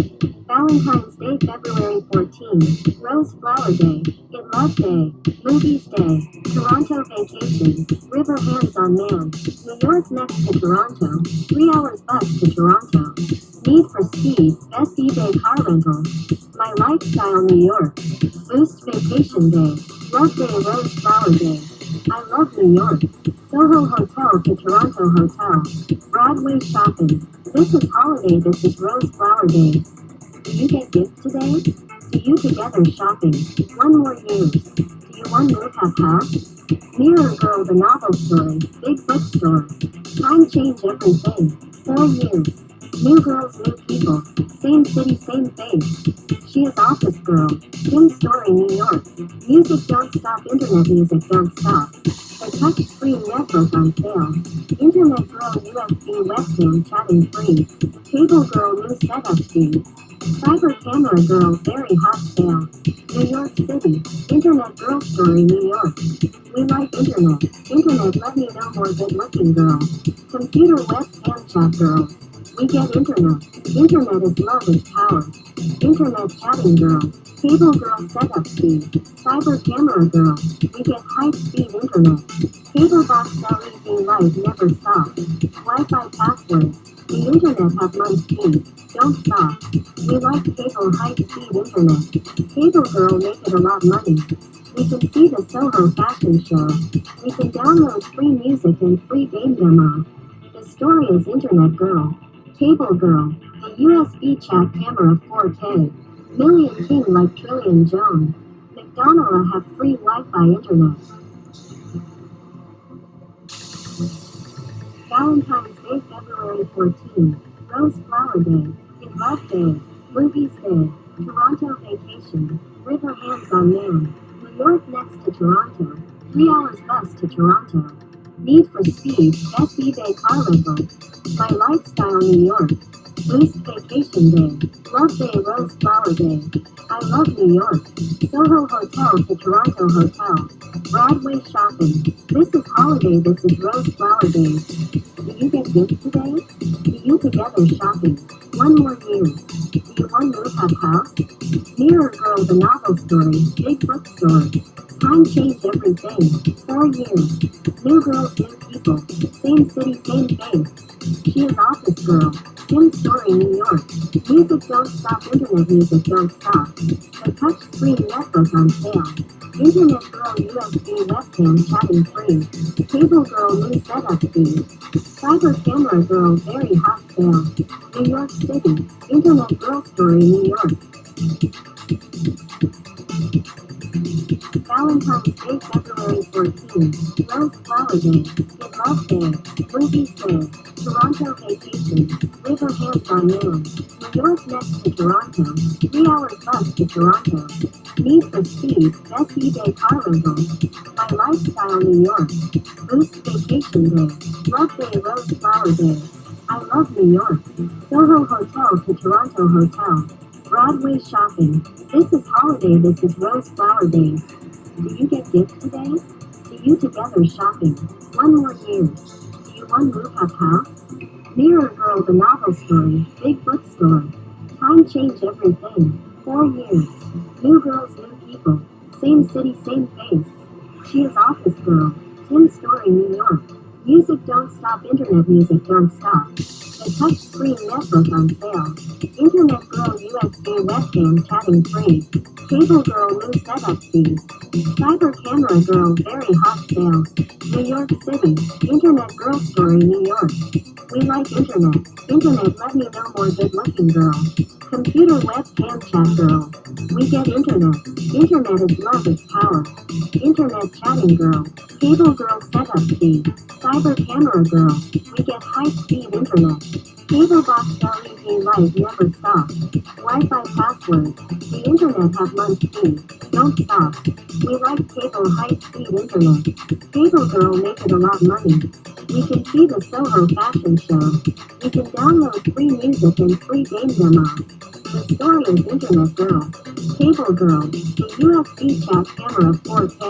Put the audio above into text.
Valentine's Day, February 14. Rose Flower Day. In Love Day. Movies Day. Toronto Vacation. River Hands on Man. New York next to Toronto. 3 hours bus to Toronto. Need for Speed. Best eBay car rental. My Lifestyle, New York. Boost Vacation Day. Love Day, Rose Flower Day. I love New York. Soho Hotel to Toronto Hotel. Broadway shopping. This is holiday, this is Rose Flower Day. Do you get gifts today? Do you together shopping? One more use. Do you one move have house? Mirror Girl, the novel story. Big bookstore. Time change everything. 4 years. New girls, new people. Same city, same face. She is Office Girl. Tim Story, New York. Music don't stop, internet music don't stop. The touchscreen netbook on sale. Internet Girl USB webcam chatting free. Cable Girl new setup fee. Cyber Camera Girl very hot sale. New York City. Internet Girl Story, New York. We like internet. Internet let me know more good looking girl. Computer webcam chat girl. We get internet. Internet is love is power. Internet chatting girl. Cable girl setup fee. Cyber camera girl. We get high speed internet. Cable box LED light never stop. Wi-Fi password. The internet have month speed. Don't stop. We like cable high speed internet. Cable girl make it a lot money. We can see the Soho fashion show. We can download free music and free game demo. The story is Internet Girl. Cable Girl. The USB chat camera 4K. Million King like Trillion Jone. McDonald's have free Wi-Fi internet. Valentine's Day, February 14. Rose Flower Day. In Love Day. Movies Day. Toronto Vacation. River Hands on Man. New York next to Toronto. 3 hours bus to Toronto. Need for Speed. Best eBay car rental. My Lifestyle, New York. Boost Vacation Day. Love Day, Rose Flower Day. I love New York. Soho Hotel to Toronto Hotel. Broadway shopping. This is holiday, this is Rose Flower Day. Do you get gifts today? Do you together shopping? One more use. Do you one move have house? Mirror Girl, the novel story. Big bookstore. Time change everything. 4 years. New girls, new people. Same city, same face. She is Office Girl. Tim Story, New York. Music don't stop, internet music don't stop. The touchscreen netbook on sale. Internet Girl USB webcam chatting free. Cable Girl new setup fee. Cyber Camera Girl very hot sale. New York City. Internet Girl Story, New York. Valentine's Day, February 14. Rose Flower Day. In Love Day. Movies Day. Toronto Vacation. River Hands on Man. New York next to Toronto. 3 hours bus to Toronto. Need for Speed. Best eBay car rental. My Lifestyle, New York. Boost Vacation Day. Love Day, Rose Flower Day. I love New York. Soho Hotel to Toronto Hotel. Broadway shopping. This is holiday, this is Rose Flower Day. Do you get gifts today? Do you together shopping? One more use. Do you one move have house? Mirror Girl, the novel story. Big bookstore. Time change everything. 4 years. New girls, new people. Same city, same face. She is Office Girl. Tim Story, New York. Music don't stop, internet music don't stop. The touchscreen netbook on sale. Internet Girl USB webcam chatting free. Cable Girl new setup fee. Cyber Camera Girl very hot sale. New York City. Internet Girl Story, New York. We like internet. Internet let me know more good looking girl. Computer webcam chat girl. We get internet. Internet is love is power. Internet chatting girl. Cable Girl setup fee. Cyber Camera Girl. We get high speed internet. Cable box LED light never stop. Wi-Fi password. The internet have month speed. Don't stop. We like cable high speed internet. Cable Girl make it a lot money. We can see the Soho fashion show. We can download free music and free game demo. The story is Internet Girl. Cable Girl. The USB chat camera 4K.